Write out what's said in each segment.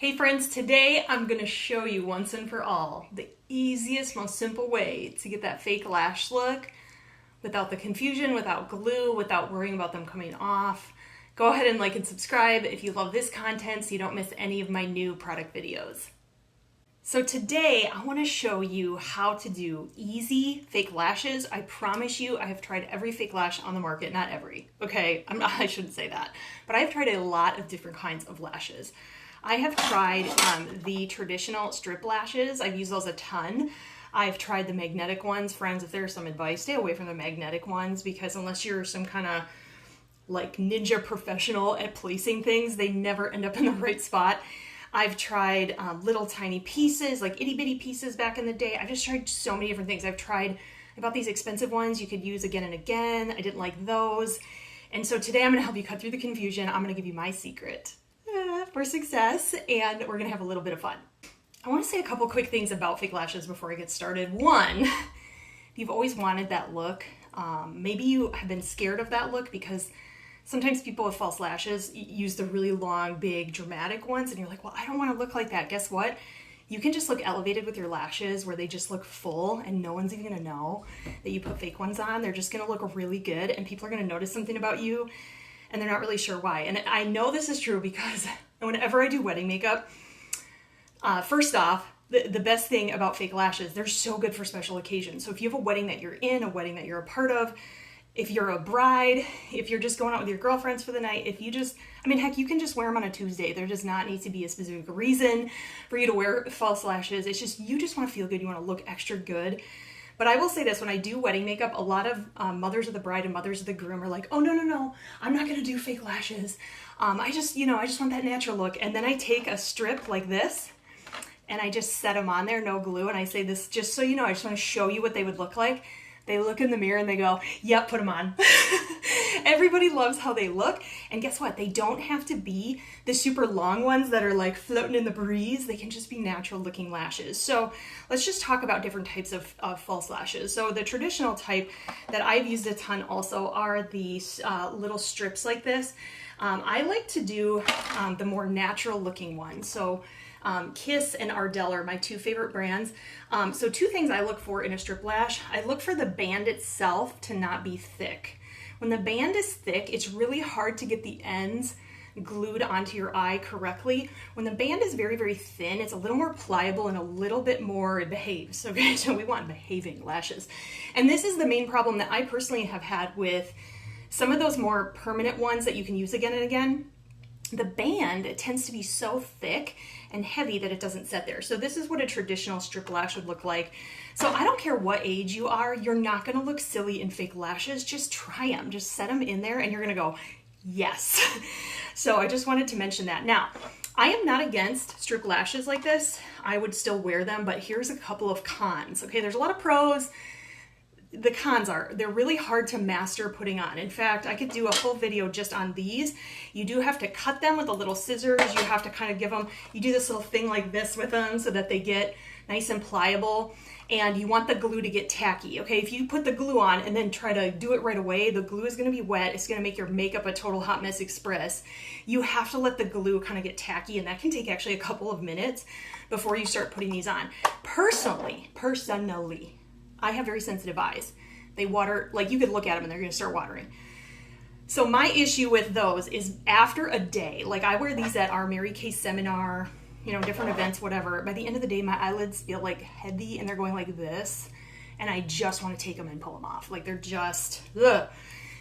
Hey friends, today I'm going to show you once and for all the easiest, most simple way to get that fake lash look without the confusion, without glue, without worrying about them coming off. Go ahead and like and subscribe if you love this content so you don't miss any of my new product videos. So today I want to show you how to do easy fake lashes. I promise you I have tried every fake lash on the market, not every, okay? I shouldn't say that, but I've tried a lot of different kinds of lashes. I have tried the traditional strip lashes. I've used those a ton. I've tried the magnetic ones. Friends, if there's some advice, stay away from the magnetic ones because unless you're some kind of like ninja professional at placing things, they never end up in the right spot. I've tried little tiny pieces, like itty bitty pieces back in the day. I've just tried so many different things. I bought these expensive ones you could use again and again. I didn't like those. And so today I'm gonna help you cut through the confusion. I'm gonna give you my secret for success, and we're gonna have a little bit of fun. I wanna say a couple quick things about fake lashes before I get started. One, if you've always wanted that look, maybe you have been scared of that look because sometimes people with false lashes use the really long, big, dramatic ones, and you're like, well, I don't wanna look like that. Guess what? You can just look elevated with your lashes where they just look full and no one's even gonna know that you put fake ones on. They're just gonna look really good and people are gonna notice something about you and they're not really sure why. And I know this is true because whenever I do wedding makeup, first off, the best thing about fake lashes, they're so good for special occasions. So if you have a wedding that you're in, a wedding that you're a part of, if you're a bride, if you're just going out with your girlfriends for the night, heck, you can just wear them on a Tuesday. There does not need to be a specific reason for you to wear false lashes. It's just, you just want to feel good. You want to look extra good. But I will say this, when I do wedding makeup, a lot of mothers of the bride and mothers of the groom are like, oh, no, I'm not going to do fake lashes. I just want that natural look. And then I take a strip like this and I just set them on there, no glue. And I say this, just so you know, I just want to show you what they would look like. They look in the mirror and they go, yep, put them on. Everybody loves how they look. And guess what? They don't have to be the super long ones that are like floating in the breeze. They can just be natural looking lashes. So let's just talk about different types of false lashes. So the traditional type that I've used a ton also are these little strips like this. I like to do the more natural looking ones. So Kiss and Ardell are my two favorite brands. So two things I look for in a strip lash. I look for the band itself to not be thick. When the band is thick, it's really hard to get the ends glued onto your eye correctly. When the band is very, very thin, it's a little more pliable and a little bit more, it behaves. Okay, so we want behaving lashes. And this is the main problem that I personally have had with some of those more permanent ones that you can use again and again. The band, it tends to be so thick and heavy that it doesn't set there. So this is what a traditional strip lash would look like. So I don't care what age you are, you're not gonna look silly in fake lashes. Just try them, just set them in there and you're gonna go, yes. So I just wanted to mention that. Now, I am not against strip lashes like this. I would still wear them, but here's a couple of cons. Okay, there's a lot of pros. The cons are, they're really hard to master putting on. In fact, I could do a full video just on these. You do have to cut them with the little scissors. You have to kind of give them, you do this little thing like this with them so that they get nice and pliable. And you want the glue to get tacky. Okay, if you put the glue on and then try to do it right away, the glue is gonna be wet. It's gonna make your makeup a total hot mess express. You have to let the glue kind of get tacky, and that can take actually a couple of minutes before you start putting these on. Personally, I have very sensitive eyes. They water, like you could look at them and they're gonna start watering. So my issue with those is after a day, like I wear these at our Mary Kay seminar, different events, whatever. By the end of the day, my eyelids feel like heavy and they're going like this. And I just wanna take them and pull them off. Like they're just, ugh.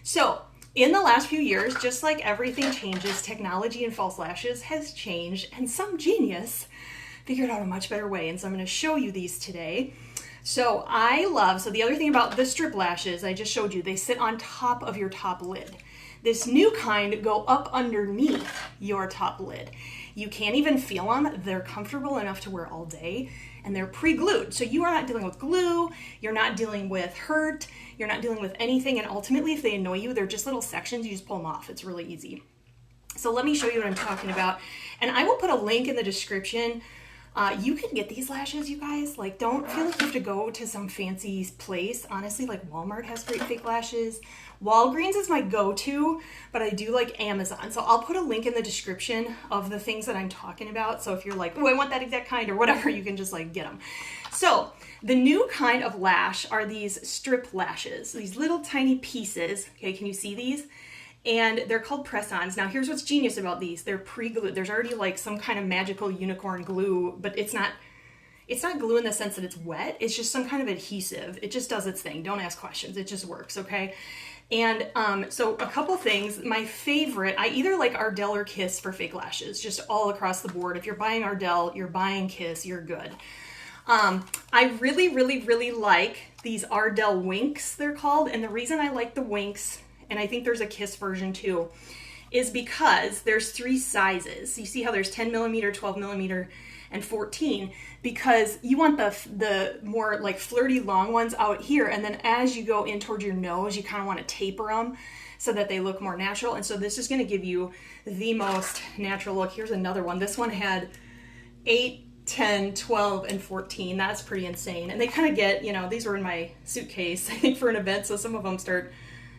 So in the last few years, just like everything changes, technology and false lashes has changed, and some genius figured out a much better way. And so I'm gonna show you these today. So the other thing about the strip lashes, I just showed you, they sit on top of your top lid. This new kind go up underneath your top lid. You can't even feel them. They're comfortable enough to wear all day, and they're pre-glued. So you are not dealing with glue, you're not dealing with hurt, you're not dealing with anything, and ultimately if they annoy you, they're just little sections, you just pull them off. It's really easy. So let me show you what I'm talking about. And I will put a link in the description You can get these lashes, you guys. Like, don't feel like you have to go to some fancy place. Honestly, like Walmart has great fake lashes. Walgreens is my go-to, but I do like Amazon. So I'll put a link in the description of the things that I'm talking about. So if you're like, oh, I want that exact kind or whatever, you can just like get them. So the new kind of lash are these strip lashes, these little tiny pieces. Okay, can you see these? And they're called press-ons. Now here's what's genius about these. They're pre-glued. There's already like some kind of magical unicorn glue, but it's not glue in the sense that it's wet. It's just some kind of adhesive. It just does its thing. Don't ask questions. It just works, okay? And so a couple things. My favorite, I either like Ardell or Kiss for fake lashes, just all across the board. If you're buying Ardell, you're buying Kiss, you're good. I really, really, really like these Ardell Winks, they're called. And the reason I like the Winks, and I think there's a Kiss version too, is because there's 3 sizes. You see how there's 10 millimeter, 12 millimeter, and 14, because you want the more like flirty long ones out here, and then as you go in towards your nose, you kind of want to taper them so that they look more natural. And so this is going to give you the most natural look. Here's another one. This one had 8, 10, 12, and 14. That's pretty insane. And they kind of get, you know, these were in my suitcase, I think, for an event, so some of them start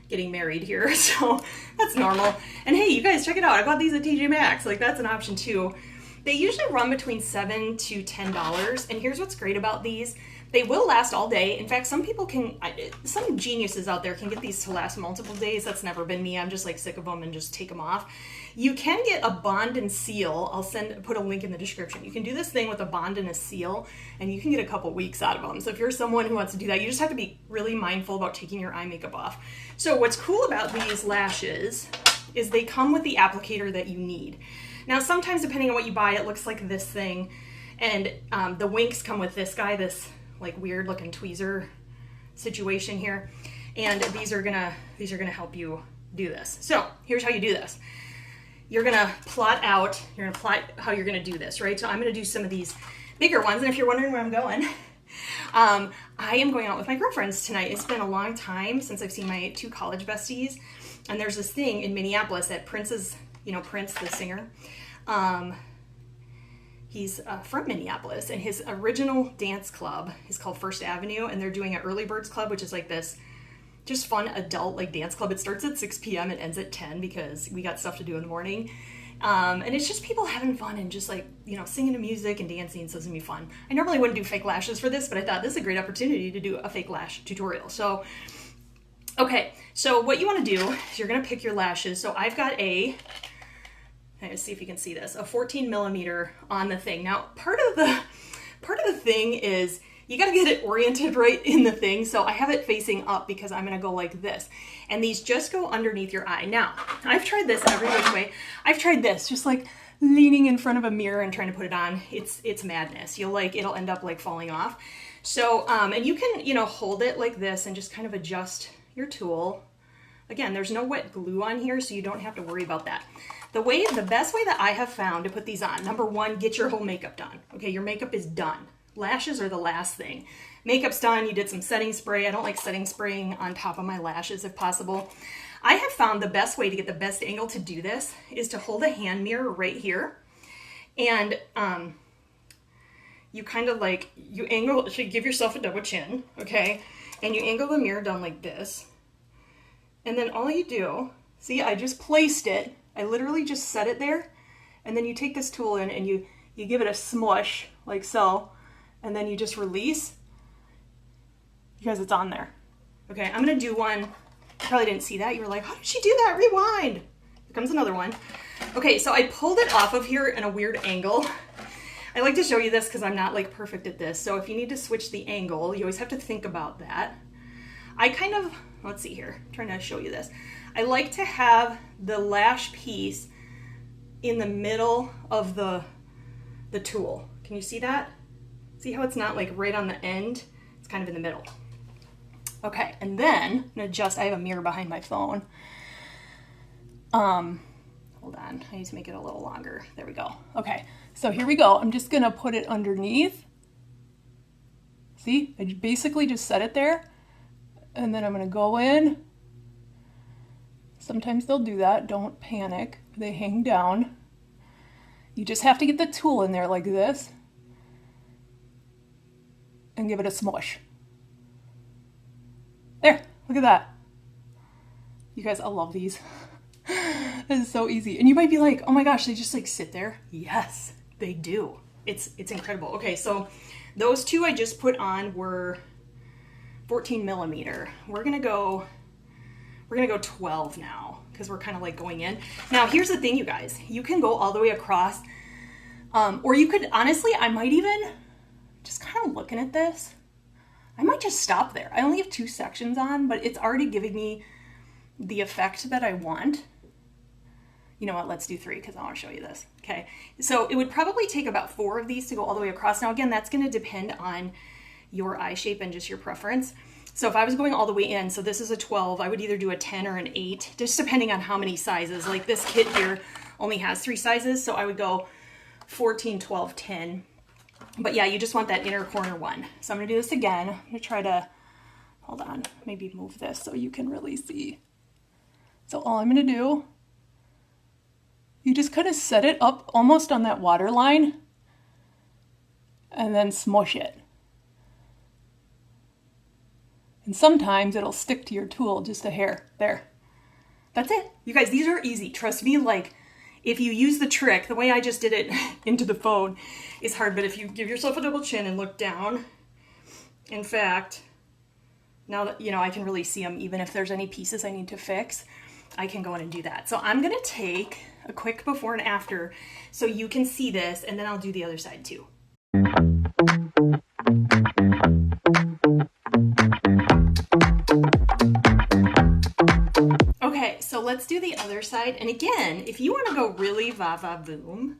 getting married here, so that's normal. And hey, you guys, check it out. I bought these at TJ Maxx. Like, that's an option too. They usually run between $7 to $10. And here's what's great about these. They will last all day. In fact, some people can, some geniuses out there can get these to last multiple days. That's never been me. I'm just like sick of them and just take them off. You can get a bond and seal. I'll put a link in the description. You can do this thing with a bond and a seal, and you can get a couple weeks out of them. So if you're someone who wants to do that, you just have to be really mindful about taking your eye makeup off. So what's cool about these lashes is they come with the applicator that you need. Now, sometimes depending on what you buy, it looks like this thing, and the Winks come with this guy, this like weird looking tweezer situation here, and these are gonna help you do this. So here's how you do this. You're gonna plot out how you're gonna do this, right? So I'm gonna do some of these bigger ones, and if you're wondering where I'm going, I am going out with my girlfriends tonight. It's been a long time since I've seen my 2 college besties, and there's this thing in Minneapolis that Prince, the singer. He's from Minneapolis, and his original dance club is called First Avenue, and they're doing an Early Birds Club, which is like this just fun adult like dance club. It starts at 6 p.m. and ends at 10 because we got stuff to do in the morning. And it's just people having fun and just like, singing to music and dancing, so it's gonna be fun. I normally wouldn't do fake lashes for this, but I thought this is a great opportunity to do a fake lash tutorial. So, okay, so what you wanna do is you're gonna pick your lashes. So I've got let's see if you can see this, a 14 millimeter on the thing. Now, part of the thing is you got to get it oriented right in the thing. So I have it facing up because I'm going to go like this. And these just go underneath your eye. Now, I've tried this every which way. I've tried this, just like leaning in front of a mirror and trying to put it on. It's madness. It'll end up like falling off. So, and you can, hold it like this and just kind of adjust your tool. Again, there's no wet glue on here, so you don't have to worry about that. The best way that I have found to put these on, number 1, get your whole makeup done. Okay, your makeup is done. Lashes are the last thing. Makeup's done, you did some setting spray. I don't like setting spraying on top of my lashes if possible. I have found the best way to get the best angle to do this is to hold a hand mirror right here. And you kind of like, you angle, should give yourself a double chin, okay? And you angle the mirror down like this. And then all you do, see, I just placed it. I literally just set it there. And then you take this tool in and you give it a smush like so. And then you just release because it's on there. Okay, I'm gonna do one. You probably didn't see that. You were like, how did she do that? Rewind. Here comes another one. Okay, so I pulled it off of here in a weird angle. I like to show you this because I'm not like perfect at this. So if you need to switch the angle, you always have to think about that. I kind of, let's see here, I'm trying to show you this. I like to have the lash piece in the middle of the tool. Can you see that? See how it's not like right on the end? It's kind of in the middle. Okay, and then I'm gonna adjust, I have a mirror behind my phone. Hold on, I need to make it a little longer. There we go. Okay, so here we go. I'm just gonna put it underneath. See, I basically just set it there. And then I'm gonna go in. Sometimes they'll do that, don't panic. They hang down. You just have to get the tool in there like this. and give it a smush. There, look at that. You guys, I love these. This is so easy. And you might be like, oh my gosh, they just like sit there. Yes, they do. It's incredible. Okay, so those two I just put on were 14 millimeter. We're gonna go 12 now because we're kind of like going in. Now here's the thing, you guys, you can go all the way across, or you could, honestly, I might even, just kind of looking at this, I might just stop there. I only have 2 sections on, but it's already giving me the effect that I want. You know what, let's do 3 because I want to show you this. Okay, so it would probably take about 4 of these to go all the way across. Now again, that's going to depend on your eye shape and just your preference. So if I was going all the way in, so this is a 12, I would either do a 10 or an 8, just depending on how many sizes. Like this kit here only has 3 sizes, so I would go 14, 12, 10. But yeah, you just want that inner corner one. So I'm gonna do this again. I'm gonna try to, hold on, maybe move this so you can really see. So all I'm gonna do, you just kind of set it up almost on that water line and then smush it. And sometimes it'll stick to your tool just a hair. There. That's it. You guys, these are easy. Trust me, like, if you use the trick, the way I just did it into the phone is hard, but if you give yourself a double chin and look down, in fact, now that, you know, I can really see them, even if there's any pieces I need to fix, I can go in and do that. So I'm going to take a quick before and after so you can see this, and then I'll do the other side too. Okay, so let's do the other side. And again, if you want to go really va-va-voom,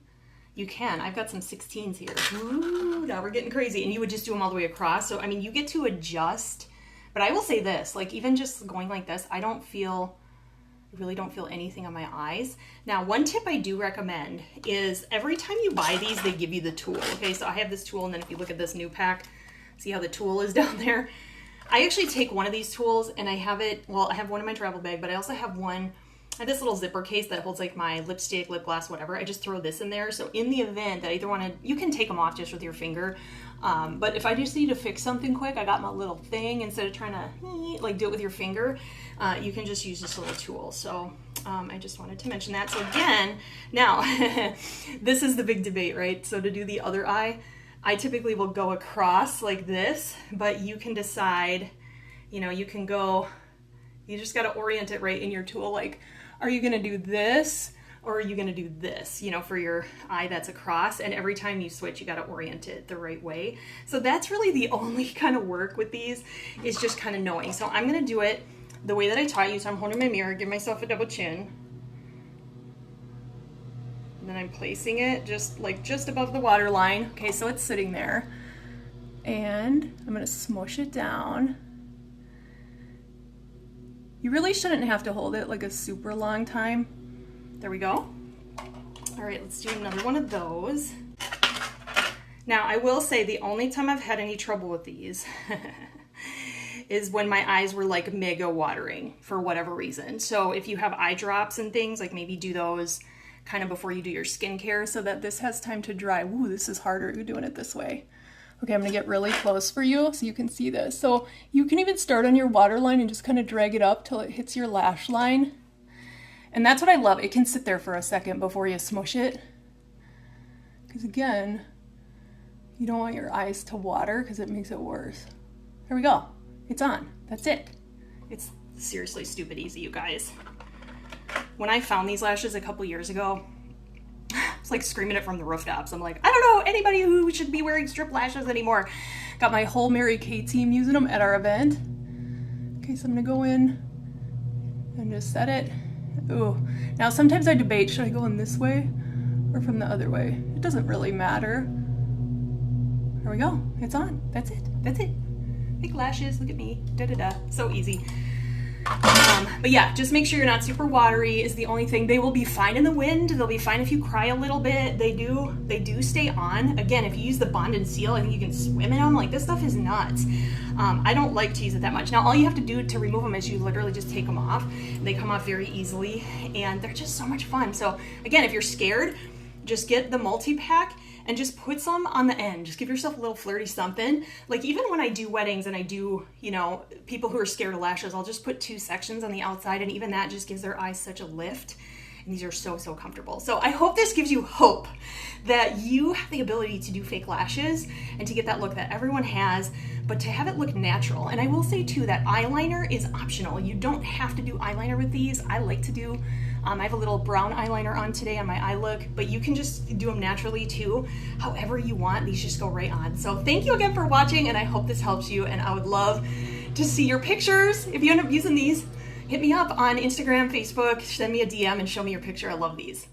you can. I've got some 16s here. Ooh, now we're getting crazy. And you would just do them all the way across. So, I mean, you get to adjust. But I will say this, like even just going like this, I really don't feel anything on my eyes. Now, one tip I do recommend is every time you buy these, they give you the tool. Okay, so I have this tool, and then if you look at this new pack, see how the tool is down there? I actually take one of these tools and I have it, well, I have one in my travel bag, but I also have one, I have this little zipper case that holds like my lipstick, lip gloss, whatever. I just throw this in there. So in the event that I either want to, you can take them off just with your finger. But if I just need to fix something quick, I got my little thing. Instead of trying to like do it with your finger, you can just use this little tool. So I just wanted to mention that. So again, now this is the big debate, right? So to do the other eye, I typically will go across like this, but you can decide, you know, you can go, you just got to orient it right in your tool. Like, are you going to do this or are you going to do this, you know, for your eye that's across? And every time you switch, you got to orient it the right way. So that's really the only kind of work with these is just kind of knowing. So I'm going to do it the way that I taught you. So I'm holding my mirror, give myself a double chin. And then I'm placing it just above the water line. Okay, so it's sitting there. And I'm gonna smush it down. You really shouldn't have to hold it like a super long time. There we go. All right, let's do another one of those. Now, I will say the only time I've had any trouble with these is when my eyes were like mega watering for whatever reason. So if you have eye drops and things, like maybe do those kind of before you do your skincare so that this has time to dry. Ooh, this is harder doing it this way. Okay, I'm gonna get really close for you so you can see this. So you can even start on your waterline and just kind of drag it up till it hits your lash line. And that's what I love. It can sit there for a second before you smush it. Because again, you don't want your eyes to water because it makes it worse. There we go. It's on. That's it. It's seriously stupid easy, you guys. When I found these lashes a couple years ago, it's like screaming it from the rooftops. I'm like, I don't know anybody who should be wearing strip lashes anymore. Got my whole Mary Kay team using them at our event. Okay, so I'm gonna go in and just set it. Ooh. Now sometimes I debate, should I go in this way or from the other way? It doesn't really matter. There we go. It's on. That's it. That's it. Big lashes. Look at me. Da-da-da. So easy. But yeah, just make sure you're not super watery is the only thing. They will be fine in the wind. They'll be fine if you cry a little bit. They do stay on. Again, if you use the Bond and Seal, I think you can swim in them. Like, this stuff is nuts. I don't like to use it that much. Now, all you have to do to remove them is you literally just take them off. They come off very easily, and they're just so much fun. So again, if you're scared, just get the multi-pack and just put some on the end. Just give yourself a little flirty something. Like even when I do weddings and I do, you know, people who are scared of lashes, I'll just put 2 sections on the outside, and even that just gives their eyes such a lift. And these are so, so comfortable. So I hope this gives you hope that you have the ability to do fake lashes and to get that look that everyone has, but to have it look natural. And I will say too that eyeliner is optional. You don't have to do eyeliner with these. I like to do, I have a little brown eyeliner on today on my eye look, but you can just do them naturally too. However you want, these just go right on. So thank you again for watching, and I hope this helps you, and I would love to see your pictures. If you end up using these, hit me up on Instagram, Facebook, send me a DM and show me your picture. I love these.